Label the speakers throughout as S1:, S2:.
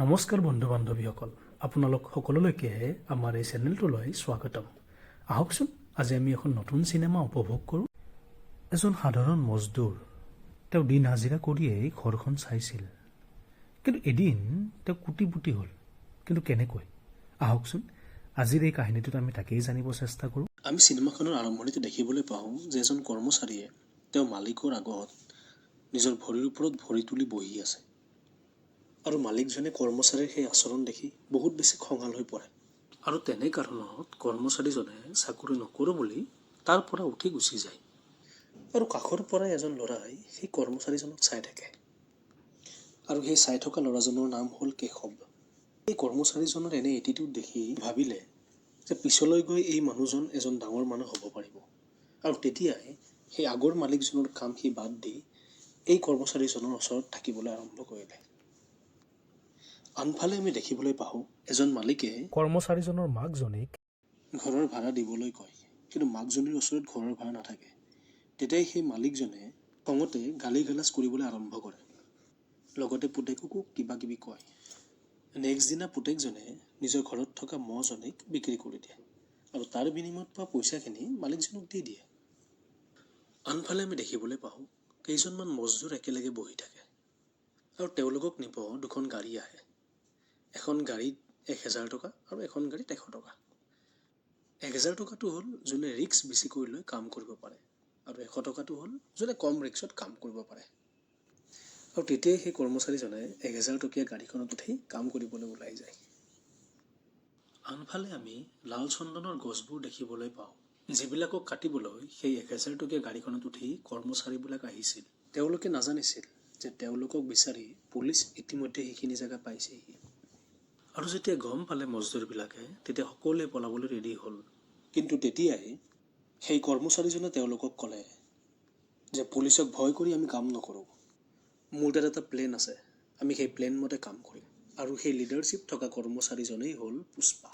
S1: নমস্কাৰ বন্ধু বান্ধৱীসকল, আপোনালোক সকলোলৈকে আমাৰ এই চেনেলটোলৈ স্বাগতম। আহকচোন আজি আমি এখন নতুন চিনেমা উপভোগ কৰোঁ। এজন সাধাৰণ মজদুৰ, তেওঁ দিন হাজিৰা কৰিয়েই ঘৰখন চাইছিল। কিন্তু এদিন তেওঁ কোটিপতি হ'ল। কিন্তু কেনেকৈ? আহকচোন আজিৰ এই কাহিনীটোত আমি তাকেই জানিব চেষ্টা কৰোঁ।
S2: আমি চিনেমাখনৰ আৰম্ভণিতে দেখিবলৈ পাওঁ যে এজন কৰ্মচাৰীয়ে তেওঁ মালিকৰ আগত নিজৰ ভৰিৰ ওপৰত ভৰি তুলি বহি আছে। আৰু মালিকজনে কৰ্মচাৰীৰ সেই আচৰণ দেখি বহুত বেছি খঙাল হৈ পৰে। আৰু তেনে কাৰণত কৰ্মচাৰীজনে চাকৰি নকৰোঁ বুলি তাৰ পৰা উঠি গুচি যায়। আৰু কাষৰ পৰাই এজন ল'ৰাই সেই কৰ্মচাৰীজনক চাই থাকে। আৰু সেই চাই থকা ল'ৰাজনৰ নাম হ'ল কেশৱ। এই কৰ্মচাৰীজনৰ এনে এটিটিউড দেখি ভাবিলে যে পিছলৈ গৈ এই মানুহজন এজন ডাঙৰ মানুহ হ'ব পাৰিব। আৰু তেতিয়াই সেই আগৰ মালিকজনৰ কাম সি বাদ দি এই কৰ্মচাৰীজনৰ ওচৰত থাকিবলৈ আৰম্ভ কৰিলে। আনফালে আমি দেখিবলৈ পাওঁ এজন মালিকে
S1: কৰ্মচাৰীজনৰ মাকজনীক
S2: ঘৰৰ ভাড়া দিবলৈ কয়, কিন্তু মাকজনীৰ ওচৰত ঘৰৰ ভাড়া নাথাকে। তেতিয়াই সেই মালিকজনে খঙতে গালি গালাজ কৰিবলৈ আৰম্ভ কৰে, লগতে পুতেককো কিবা কিবি কয়। নেক্সট দিনা পুতেকজনে নিজৰ ঘৰত থকা মহজনীক বিক্ৰী কৰি দিয়ে আৰু তাৰ বিনিময়ত পোৱা পইচাখিনি মালিকজনক দি দিয়ে। আনফালে আমি দেখিবলৈ পাওঁ কেইজনমান মজদুৰ একেলগে বহি থাকে আৰু তেওঁলোকক নিব দুখন গাড়ী আহে। এখন গাড়ীত 1000 টকা আৰু এখন গাড়ীত 100 টকা। 1000 টকাটো হ'ল যোনে ৰিক্স বেছিকৈ লৈ কাম কৰিব পাৰে আৰু 100 টকাটো হ'ল যোনে কম ৰিক্সত কাম কৰিব পাৰে। আৰু তেতিয়াই সেই কৰ্মচাৰীজনে 1000 টকীয়া গাড়ীখনত উঠি কাম কৰিবলৈ ওলাই যায়। আনফালে আমি লাল চন্দনৰ গছবোৰ দেখিবলৈ পাওঁ, যিবিলাকক কাটিবলৈ সেই 1000 টকীয়া গাড়ীখনত উঠি কৰ্মচাৰীবিলাক আহিছিল। তেওঁলোকে নাজানিছিল যে তেওঁলোকক বিচাৰি পুলিচ ইতিমধ্যে সেইখিনি জেগা পাইছেহি। আৰু যেতিয়া গম পালে মজদুৰবিলাকে, তেতিয়া সকলোৱে পলাবলৈ ৰেডি হ'ল। কিন্তু তেতিয়াই সেই কৰ্মচাৰীজনে তেওঁলোকক ক'লে যে পুলিচক ভয় কৰি আমি কাম নকৰোঁ। মোৰ তাত এটা প্লেন আছে, আমি সেই প্লেন মতে কাম কৰিম। আৰু সেই লিডাৰশ্বিপ থকা কৰ্মচাৰীজনেই হ'ল পুষ্পা।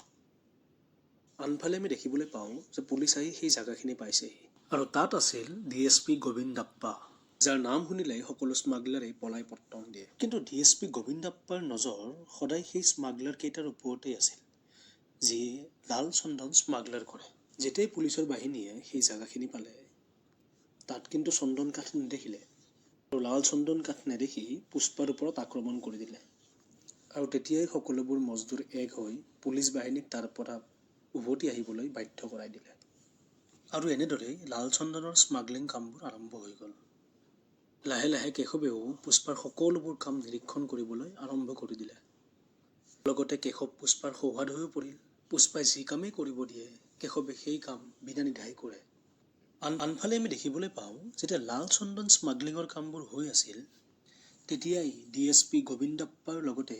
S2: আনফালে আমি দেখিবলৈ পাওঁ যে পুলিচ আহি সেই জাগাখিনি পাইছেহি আৰু তাত আছিল DSP গোবিন্দাপ্পা, যাৰ নাম শুনিলেই সকলো স্মাগলাৰেই পলাই পত্তন দিয়ে। কিন্তু DSP গোবিন্দাপ্পাৰ নজৰ সদায় সেই স্মাগলাৰ কেইটাৰ ওপৰতেই আছিল, যিয়ে লাল চন্দন স্মাগলাৰ কৰে। যেতিয়াই পুলিচৰ বাহিনীয়ে সেই জাগাখিনি পালে, তাত কিন্তু চন্দন কাঠ নেদেখিলে আৰু লাল চন্দন কাঠ নেদেখি পুষ্পাৰ ওপৰত আক্ৰমণ কৰি দিলে। আৰু তেতিয়াই সকলোবোৰ মজদুৰ এক হৈ পুলিচ বাহিনীক তাৰ পৰা উভতি আহিবলৈ বাধ্য কৰাই দিলে। আৰু এনেদৰেই লাল চন্দনৰ স্মাগলিং কামবোৰ আৰম্ভ হৈ গ'ল। লাহে লাহে কেশৱেও পুষ্পাৰ সকলোবোৰ কাম নিৰীক্ষণ কৰিবলৈ আৰম্ভ কৰি দিলে। লগতে কেশৱ পুষ্পাৰ সৌহাৰ্দ হৈও পৰিল। পুষ্পাই যি কামেই কৰিব দিয়ে কেশৱে সেই কাম বিনা নিধাই কৰে। আনফালে আমি দেখিবলৈ পাওঁ যেতিয়া লাল চন্দন স্মাগলিঙৰ কামবোৰ হৈ আছিল, তেতিয়াই DSP গোবিন্দাপ্পাৰ লগতে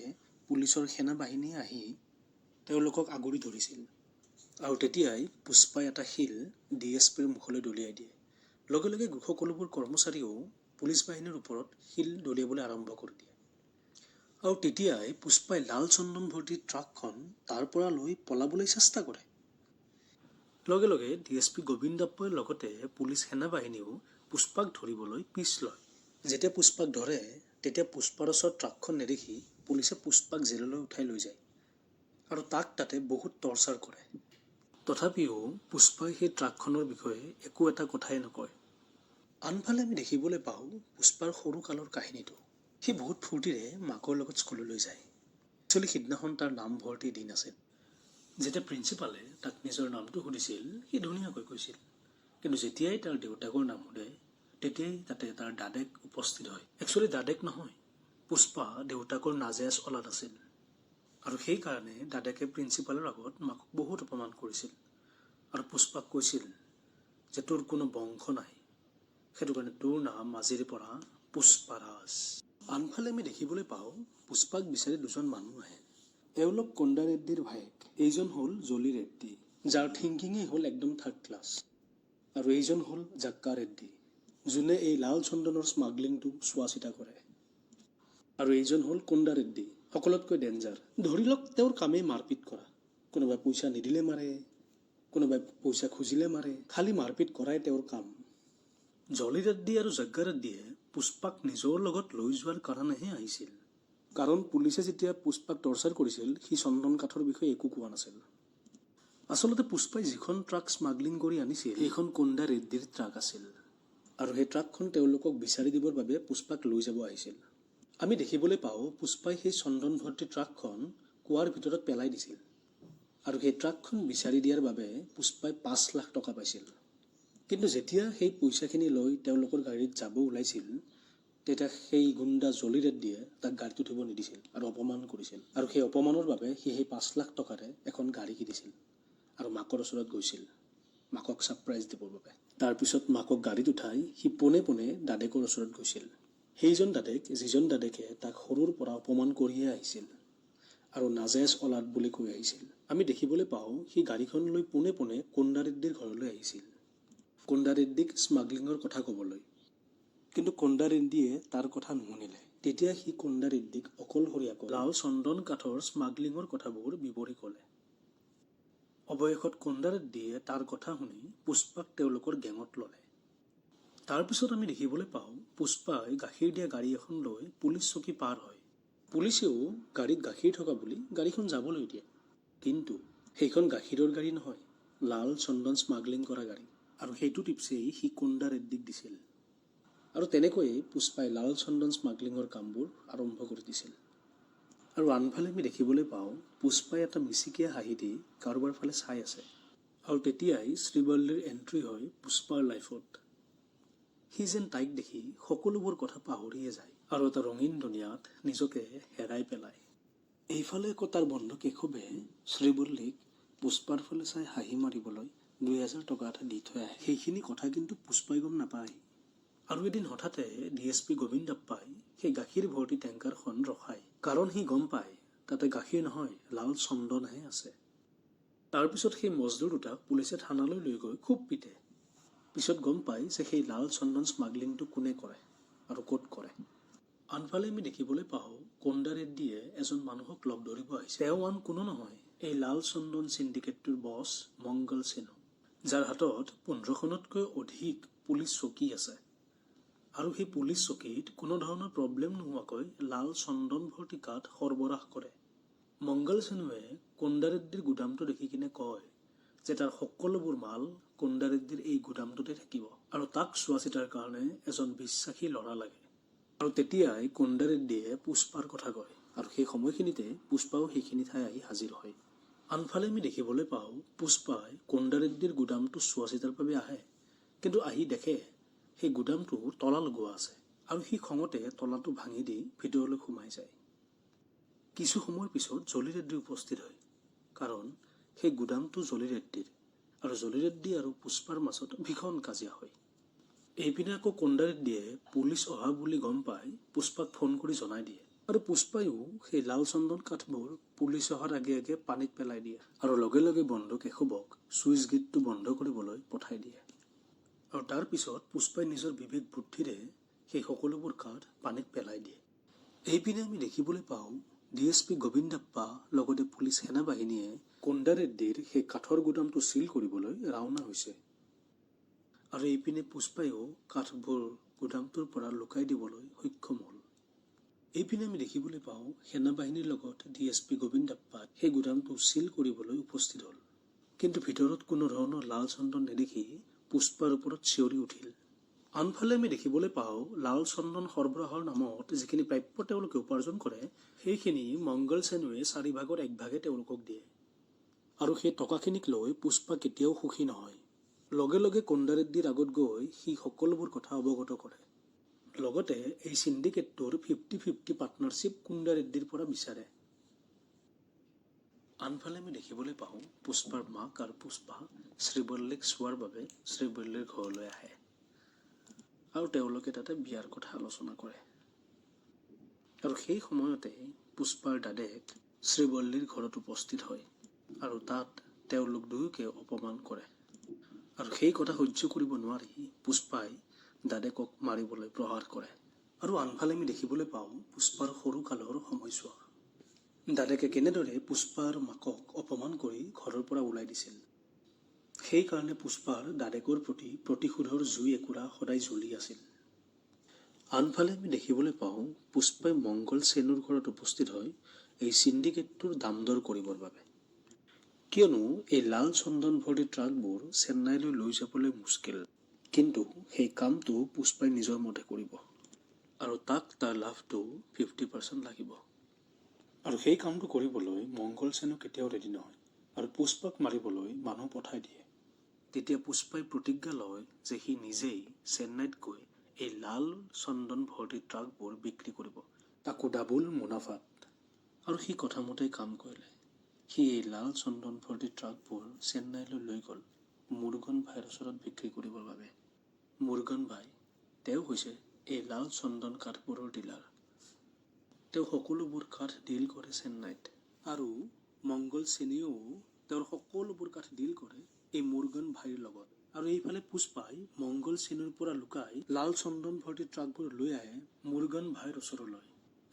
S2: পুলিচৰ সেনা বাহিনীয়ে আহি তেওঁলোকক আগুৰি ধৰিছিল। আৰু তেতিয়াই পুষ্পাই এটা শিল DSPৰ মুখলৈ দলিয়াই দিয়ে। লগে লগে সকলোবোৰ কৰ্মচাৰীয়েও পুলিচ বাহিনীৰ ওপৰত শিল দলিয়াবলৈ আৰম্ভ কৰি দিয়ে। আৰু তেতিয়াই পুষ্পাই লাল চন্দন ভৰ্তি ট্ৰাকখন তাৰ পৰা লৈ পলাবলৈ চেষ্টা কৰে। লগে লগে DSP গোবিন্দাপ্পাৰ লগতে পুলিচ সেনা বাহিনীয়েও পুষ্পাক ধৰিবলৈ পিছ লয়। যেতিয়া পুষ্পাক ধৰে, তেতিয়া পুষ্পাৰ ওচৰত ট্ৰাকখন নেদেখি পুলিচে পুষ্পাক জেললৈ উঠাই লৈ যায় আৰু তাক তাতে বহুত টৰ্চাৰ কৰে। তথাপিও পুষ্পাই সেই ট্ৰাকখনৰ বিষয়ে একো এটা কথাই নকয়। আনফালে আমি দেখিবলৈ পাওঁ পুষ্পাৰ সৰু কালৰ কাহিনীটো। সি বহুত ফূৰ্তিৰে মাকৰ লগত স্কুললৈ যায়। একচুৱেলি সিদিনাখন তাৰ নাম ভৰ্তি দিন আছিল। যেতিয়া প্ৰিন্সিপালে তাক নিজৰ নামটো সুধিছিল, সি ধুনীয়াকৈ কৈছিল। কিন্তু যেতিয়াই তাৰ দেউতাকৰ নাম সোধে, তেতিয়াই তাতে তাৰ দাদেক উপস্থিত হয়। একচুৱেলি দাদেক নহয়, পুষ্পা দেউতাকৰ নাজায়জ অলাদ আছিল। আৰু সেইকাৰণে দাদেকে প্ৰিন্সিপালৰ আগত মাকক বহুত অপমান কৰিছিল আৰু পুষ্পাক কৈছিল যে তোৰ কোনো বংশ নাই, সেইটো কাৰণে তোৰ নাম আজিৰ পৰা পুষ্পাৰাজ। আনফালে আমি দেখিবলৈ পাওঁ পুষ্পাক বিচাৰি দুজন মানুহ আহে। এওঁলোক কন্দা ৰেড্ডিৰ ভায়েক। এইজন হ'ল জলি ৰেড্ডি, যাৰ থিংকিঙেই হ'ল একদম থাৰ্ড ক্লাছ। আৰু এইজন হ'ল জাক্কা ৰেড্ডি, যোনে এই লাল চন্দনৰ স্মাগলিংটো চোৱা চিতা কৰে। আৰু এইজন হ'ল কন্দা ৰেড্ডি, সকলোতকৈ ডেঞ্জাৰ। ধৰি লওক তেওঁৰ কামেই মাৰপিট কৰা। কোনোবাই পইচা নিদিলে মাৰে, কোনোবাই পইচা খুজিলে মাৰে, খালি মাৰপিট কৰাই তেওঁৰ কাম। জলি ৰেড্ডি আৰু জাক্কা ৰেড্ডিয়ে পুষ্পাক নিজৰ লগত লৈ যোৱাৰ কাৰণেহে আহিছিল। কাৰণ পুলিচে যেতিয়া পুষ্পাক টৰ্চাৰ কৰিছিল সি চন্দন কাঠৰ বিষয়ে একো কোৱা নাছিল। আচলতে পুষ্পাই যিখন ট্ৰাক স্মাগলিং কৰি আনিছিল সেইখন কোন্দা ৰেড্ডিৰ ট্ৰাক আছিল আৰু সেই ট্ৰাকখন তেওঁলোকক বিচাৰি দিবৰ বাবে পুষ্পাক লৈ যাব আহিছিল। আমি দেখিবলৈ পাওঁ পুষ্পাই সেই চন্দন ভৰ্তি ট্ৰাকখন কুৱাৰ ভিতৰত পেলাই দিছিল আৰু সেই ট্ৰাকখন বিচাৰি দিয়াৰ বাবে পুষ্পাই 5 লাখ টকা পাইছিল। কিন্তু যেতিয়া সেই পইচাখিনি লৈ তেওঁলোকৰ গাড়ীত যাব ওলাইছিল তেতিয়া সেই গুণ্ডা জলি ৰেড্ডিয়ে তাক গাড়ীত উঠিব নিদিছিল আৰু অপমান কৰিছিল আৰু সেই অপমানৰ বাবে সি সেই 5 লাখ টকাৰে এখন গাড়ী কিনিছিল আৰু মাকৰ ওচৰত গৈছিল মাকক ছাৰপ্ৰাইজ দিবৰ বাবে। তাৰপিছত মাকক গাড়ীত উঠাই সি পোনে পোনে দাদেকৰ ওচৰত গৈছিল। সেইজন দাদেক যিজন দাদেকে তাক সৰুৰ পৰা অপমান কৰিয়ে আহিছিল আৰু নাজেজ অলাদ বুলি কৈ আহিছিল। আমি দেখিবলৈ পাওঁ সি গাড়ীখন লৈ পোনে পোনে কোন্দা ৰেড্ডিৰ ঘৰলৈ আহিছিল কোন্দা ৰেড্ডিক স্মাগলিঙৰ কথা ক'বলৈ। কিন্তু কোন্দা ৰেড্ডিয়ে তাৰ কথা নুশুনিলে। তেতিয়া সি কোন্দা ৰেড্ডিক অকলশৰীয়াকৈ লাল চন্দন কাঠৰ স্মাগলিঙৰ কথাবোৰ বিৱৰি ক'লে। অৱশেষত কোন্দা ৰেড্ডিয়ে তাৰ কথা শুনি পুষ্পাক তেওঁলোকৰ গেঙত ল'লে। তাৰপিছত আমি দেখিবলৈ পাওঁ পুষ্পাই গাখীৰ দিয়া গাড়ী এখন লৈ পুলিচ চকী পাৰ হয়। পুলিচেও গাড়ীত গাখীৰ থকা বুলি গাড়ীখন যাবলৈ দিয়ে। কিন্তু সেইখন গাখীৰৰ গাড়ী নহয়, লাল চন্দন স্মাগলিং কৰা গাড়ী আৰু সেইটো টিপছেই সি কোন্দা ৰেড্ডিক দিছিল। আৰু তেনেকৈয়ে পুষ্পাই লাল চন্দন স্মাগলিঙৰ কামবোৰ আৰম্ভ কৰি দিছিল। আৰু আনফালে আমি দেখিবলৈ পাওঁ পুষ্পাই এটা মিচিকীয়া হাঁহি দি কাৰোবাৰ ফালে চাই আছে আৰু তেতিয়াই শ্ৰীবল্লীৰ এণ্ট্ৰি হয় পুষ্পাৰ লাইফত। সি যেন তাইক দেখি সকলোবোৰ কথা পাহৰিয়ে যায় আৰু এটা ৰঙীন দুনিয়াত নিজকে হেৰাই পেলায়। এইফালে আকৌ তাৰ বন্ধু কেশৱে শ্ৰীবল্লীক পুষ্পাৰ ফালে চাই হাঁহি মাৰিবলৈ 2000 টকা এটা দি থৈ আহে। সেইখিনি কথা কিন্তু পুষ্পাই গম নাপায়। আৰু এদিন হঠাতে DSP গোবিন্দাপ্পাই সেই গাখীৰ ভৰ্তি টেংকাৰখন ৰখায়, কাৰণ সি গম পায় তাতে গাখীৰ নহয় লাল চন্দনহে আছে। তাৰপিছত সেই মজদুৰ দুটাক পুলিচে থানালৈ লৈ গৈ খুব পিটে। পিছত গম পায় যে সেই লাল চন্দন স্মাগলিংটো কোনে কৰে আৰু ক'ত কৰে। আনফালে আমি দেখিবলৈ পাওঁ কোন্দা ৰেড্ডিয়ে এজন মানুহক লগ ধৰিব আহিছে। তেওঁ আন কোনো নহয়, এই লাল চন্দন চিণ্ডিকেটটোৰ বছ মংগল সিনহা, যাৰ হাতত 15খনতকৈ অধিক পুলিচ চকী আছে আৰু সেই পুলিচ চকীত কোনো ধৰণৰ প্ৰব্লেম নোহোৱাকৈ লাল চন্দন ভৰ্তি কাঠ সৰবৰাহ কৰে। মংগল সিনহাই কোন্দা ৰেড্ডিৰ গুদামটো দেখি কিনে কয় যে তাৰ সকলোবোৰ মাল কোন্দা ৰেড্ডিৰ এই গুদামটোতে থাকিব আৰু তাক চোৱা চিতাৰ কাৰণে এজন বিশ্বাসী ল'ৰা লাগে। আৰু তেতিয়াই কোন্দা ৰেড্ডিয়ে পুষ্পাৰ কথা কয় আৰু সেই সময়খিনিতে পুষ্পাও সেইখিনি ঠাই আহি হাজিৰ হয়। আনফালে আমি দেখিবলৈ পাওঁ পুষ্পাই কোন্দা ৰেড্ডিৰ গুদামটো চোৱা চিতাৰ বাবে আহে, কিন্তু আহি দেখে সেই গুদামটোৰ তলা লগোৱা আছে আৰু সি খঙতে তলাটো ভাঙি দি ভিতৰলৈ সোমাই যায়। কিছু সময়ৰ পিছত জলি ৰেড্ডি উপস্থিত হয়, কাৰণ সেই গুদামটো জলি ৰেড্ডিৰ আৰু জলি ৰেড্ডি আৰু পুষ্পাৰ মাজত ভীষণ কাজিয়া হয়। এইপিনে আকৌ কোন্দা ৰেড্ডিয়ে পুলিচ অহা বুলি গম পাই পুষ্পাক ফোন কৰি জনাই দিয়ে আৰু পুষ্পায়ো সেই লাল চন্দন কাঠবোৰ পুলিচ অহাৰ আগে আগে পানীত পেলাই দিয়ে আৰু লগে লগে বন্ধু কেশৱক চুইচ গেটটো বন্ধ কৰিবলৈ পঠাই দিয়ে। আৰু তাৰ পিছত পুষ্পাই নিজৰ বিবেক বুদ্ধিৰে সেই সকলোবোৰ কাঠ পানীত পেলাই দিয়ে। এইপিনে আমি দেখিবলৈ পাওঁ DSP গোবিন্দাপ্পা লগতে পুলিচ সেনাবাহিনীয়ে কোন্দা ৰেড্ডিৰ সেই কাঠৰ গুদামটো চিল কৰিবলৈ ৰাওনা হৈছে আৰু এইপিনে পুষ্পায়ো কাঠবোৰ গুদামটোৰ পৰা লুকাই দিবলৈ সক্ষম হ'ল। এইপিনে আমি দেখিবলৈ পাওঁ সেনাবাহিনীৰ লগত DSP গোবিন্দাপ্পা সেই গুদামটো চিল কৰিবলৈ উপস্থিত হ'ল, কিন্তু ভিতৰত কোনো ধৰণৰ লাল চন্দন নেদেখি পুষ্পাৰ ওপৰত চিঞৰি উঠিল। আনফালে আমি দেখিবলৈ পাওঁ লাল চন্দন সৰবৰাহৰ নামত যিখিনি প্ৰাপ্য তেওঁলোকে উপাৰ্জন কৰে সেইখিনি মংগল সিনহাই 4 ভাগৰ 1 ভাগে তেওঁলোকক দিয়ে আৰু সেই টকাখিনিক লৈ পুষ্পা কেতিয়াও সুখী নহয়। লগে লগে কোন্দা ৰেড্ডিৰ আগত গৈ সি সকলোবোৰ কথা অৱগত কৰে। লগতে এই চিণ্ডিকেটটোৰ 50-50 পাৰ্টনাৰশ্বিপ কোন্দা ৰেড্ডিৰ পৰা বিচাৰে। আনফালে আমি দেখিবলৈ পাওঁ পুষ্পাৰ মাক আৰু পুষ্পা শ্ৰীবল্লীক চোৱাৰ বাবে শ্ৰীবল্লীৰ ঘৰলৈ আহে আৰু তেওঁলোকে তাতে বিয়াৰ কথা আলোচনা কৰে। আৰু সেই সময়তে পুষ্পাৰ দাদেক শ্ৰীবল্লীৰ ঘৰত উপস্থিত হয় আৰু তাত তেওঁলোক দুয়োকে অপমান কৰে আৰু সেই কথা সহ্য কৰিব নোৱাৰি পুষ্পাই দাদেকক মাৰিবলৈ প্ৰহাৰ কৰে। আৰু আনফালে আমি দেখিবলৈ পাওঁ পুষ্পাৰ সৰুকালৰ সময়ছোৱা। দাদেকে কেনেদৰে পুষ্পাৰ মাকক অপমান কৰি ঘৰৰ পৰা ওলাই দিছিল। সেইকাৰণে পুষ্পাৰ দাদেকৰ প্ৰতি প্ৰতিশোধৰ জুই একুৰা সদায় জ্বলি আছিল। আনফালে আমি দেখিবলৈ পাওঁ পুষ্পাই মংগল চেনুৰ ঘৰত উপস্থিত হয় এই চিণ্ডিকেটটোৰ দাম দৰ কৰিবৰ বাবে। কিয়নো এই লাল চন্দন ভৰ্তি ট্ৰাকবোৰ চেন্নাইলৈ লৈ যাবলৈ মুস্কিল, কিন্তু সেই কামটো পুষ্পাই নিজৰ মতে কৰিব আৰু তাক তাৰ লাভটো 50% লাগিব। আৰু সেই কামটো কৰিবলৈ মংগল সেনো কেতিয়াও ৰেডি নহয় আৰু পুষ্পাক মাৰিবলৈ মানুহ পঠাই দিয়ে। তেতিয়া পুষ্পাই প্ৰতিজ্ঞা লয় যে সি নিজেই চেন্নাইত গৈ এই লাল চন্দন ভৰ্তি ট্ৰাকবোৰ বিক্ৰী কৰিব, তাকো ডাবুল মুনাফাত। আৰু সি কথামতেই কাম কৰিলে। সি এই লাল চন্দন ভৰ্তি ট্ৰাকবোৰ চেন্নাইলৈ লৈ গ'ল মুৰুগন ভাইৰ ওচৰত বিক্ৰী কৰিবৰ বাবে। মুৰুগন ভাই তেওঁ হৈছে এই লাল চন্দন কাঠবোৰৰ ডিলাৰ। তেওঁ সকলোবোৰ কাঠ ডিল কৰে চেন্নাইত আৰু মংগল সেনেও তেওঁৰ সকলোবোৰ কাঠ ডিল কৰে এই মুৰুগন ভাইৰ লগত। আৰু এইফালে পুষ্পাই মংগল সেনৰ পৰা লুকাই লাল চন্দন ভৰ্তি ট্ৰাকবোৰ লৈ আহে মুৰুগন ভাইৰ ওচৰলৈ।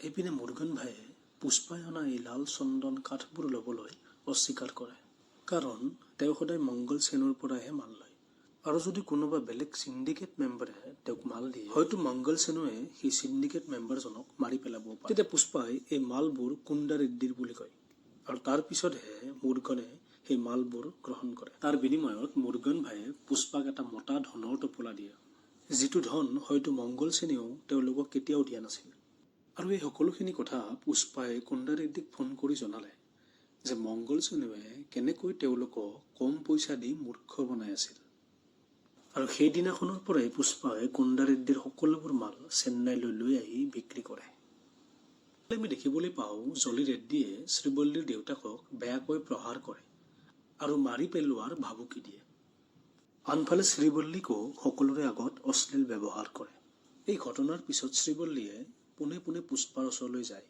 S2: এইপিনে মুৰুগন ভাইয়ে পুষ্পাই অনা এই লাল চন্দন কাঠবোৰ ল'বলৈ অস্বীকাৰ কৰে, কাৰণ তেওঁ সদায় মংগল সেনৰ পৰাহে মাল লয়। আৰু যদি কোনোবা বেলেগ চিণ্ডিকেট মেম্বাৰে তেওঁক মাল দিয়ে, হয়তো মংগল সেনোৱে সেই চিণ্ডিকেট মেম্বাৰজনক মাৰি পেলাব পাৰে। তেতিয়া পুষ্পাই এই মালবোৰ কুণ্ডা ৰেড্ডিৰ বুলি কয় আৰু তাৰ পিছতহে মুৰুগনে সেই মালবোৰ গ্ৰহণ কৰে। তাৰ বিনিময়ত মুৰুগন ভাইয়ে পুষ্পাক এটা মতা ধনৰ টোপোলা দিয়ে, যিটো ধন হয়তো মংগল সেনেও তেওঁলোকক কেতিয়াও দিয়া নাছিল। আৰু এই সকলোখিনি কথা পুষ্পাই কুণ্ডা ৰেড্ডিক ফোন কৰি জনালে যে মংগল সেনেৱে কেনেকৈ তেওঁলোকক কম পইচা দি মূৰ্খ বনাই আছিল। আৰু সেইদিনাখনৰ পৰাই পুষ্পাই কুণ্ডা ৰেড্ডিৰ সকলোবোৰ মাল চেন্নাইলৈ লৈ আহি বিক্ৰী কৰে। আমি দেখিবলৈ পাওঁ জলি ৰেড্ডিয়ে শ্ৰীবল্লীৰ দেউতাকক বেয়াকৈ প্ৰহাৰ কৰে আৰু মাৰি পেলোৱাৰ ভাবুকি দিয়ে। আনফালে শ্ৰীবল্লীকো সকলোৰে আগত অশ্লীল ব্যৱহাৰ কৰে। এই ঘটনাৰ পিছত শ্ৰীবল্লীয়ে পোনে পোনে পুষ্পাৰ ওচৰলৈ যায়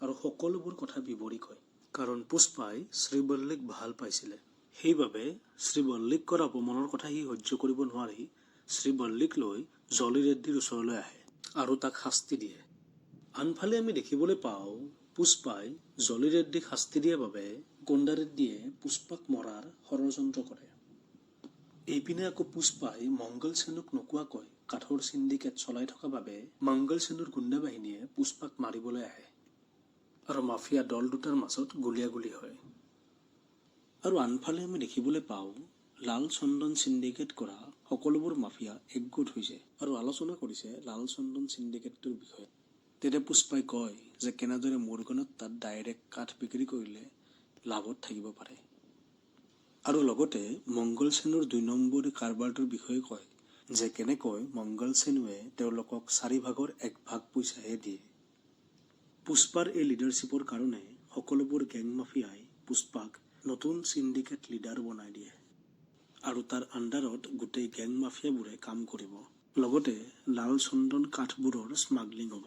S2: আৰু সকলোবোৰ কথা বিৱৰি কয়, কাৰণ পুষ্পাই শ্ৰীবল্লীক ভাল পাইছিলে। সেইবাবে শ্ৰীবল্লীক কৰা অপমানৰ কথা সি সহ্য কৰিব নোৱাৰি শ্ৰীবল্লীক লৈ জলি ৰেড্ডিৰ ওচৰলৈ আহে আৰু তাক শাস্তি দিয়ে। আনফালে আমি দেখিবলৈ পাওঁ পুষ্পাই জলি ৰেড্ডিক শাস্তি দিয়াৰ বাবে কুণ্ডা ৰেড্ডিয়ে পুষ্পাক মৰাৰ ষড়যন্ত্ৰ কৰে। এইপিনে আকৌ পুষ্পাই মংগল সেনক নোকোৱাকৈ কাঠৰ চিণ্ডিকেট চলাই থকা বাবে মংগল সেনৰ গুণ্ডা বাহিনীয়ে পুষ্পাক মাৰিবলৈ আহে আৰু মাফিয়া দল দুটাৰ মাজত গুলীয়াগুলী হয়। আৰু আনফালে আমি দেখিবলৈ পাওঁ লাল চন্দন চিণ্ডিকেট কৰা সকলোবোৰ মাফিয়া একগোট হৈছে আৰু আলোচনা কৰিছে লাল চন্দন চিণ্ডিকেটটোৰ বিষয়ে। তেতিয়া পুষ্পাই কয় যে কেনেদৰে মুৰুগনত তাত ডাইৰেক্ট কাঠ বিক্ৰী কৰিলে লাভত থাকিব পাৰে। আৰু লগতে মংগল সেনৰ 2 নম্বৰী কাৰবাৰটোৰ বিষয়ে কয় যে কেনেকৈ মংগল সেনোৱে তেওঁলোকক 4 ভাগৰ 1 ভাগ পইচাহে দিয়ে। পুষ্পাৰ এই লিডাৰশ্বিপৰ কাৰণে সকলোবোৰ গেং মাফিয়াই পুষ্পাক নতুন চিণ্ডিকেট লিডাৰ বনাই দিয়ে আৰু তাৰ আণ্ডাৰত গোটেই গেং মাফিয়াবোৰে কাম কৰিব। লগতে লাল চন্দন কাঠবোৰৰ স্মাগলিং হ'ব।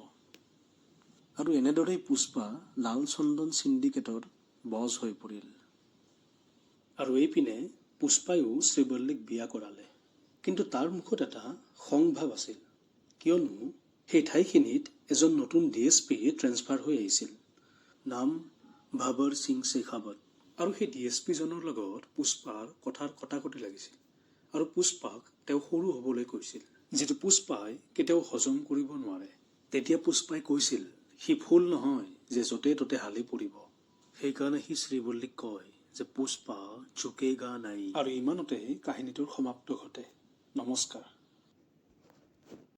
S2: আৰু এনেদৰেই পুষ্পা লাল চন্দন চিণ্ডিকেটৰ বছ হৈ পৰিল। আৰু এইপিনে পুষ্পায়ো শ্ৰীবল্লীক বিয়া কৰালে, কিন্তু তাৰ মুখত এটা সংভাৱ আছিল, কিয়নো সেই ঠাইখিনিত এজন নতুন DSP ট্ৰেন্সফাৰ হৈ আহিছিল, নাম ভাবৰ সিং শেখাৱত। আৰু সেই DSPজনৰ লগত পুষ্পাৰ কথাৰ কটাকটি লাগিছিল আৰু পুষ্পাক তেওঁ সৰু হ'বলৈ কৈছিল, যিটো পুষ্পাই কেতিয়াও হজম কৰিব নোৱাৰে। তেতিয়া পুষ্পাই কৈছিল সি ফুল নহয় যে য'তে ত'তে হালি পৰিব। সেইকাৰণে সি শ্ৰীবল্লীক কয় যে পুষ্পা ঝুকেগা নাই। আৰু ইমানতে কাহিনীটোৰ সমাপ্ত ঘটে। নমস্কাৰ।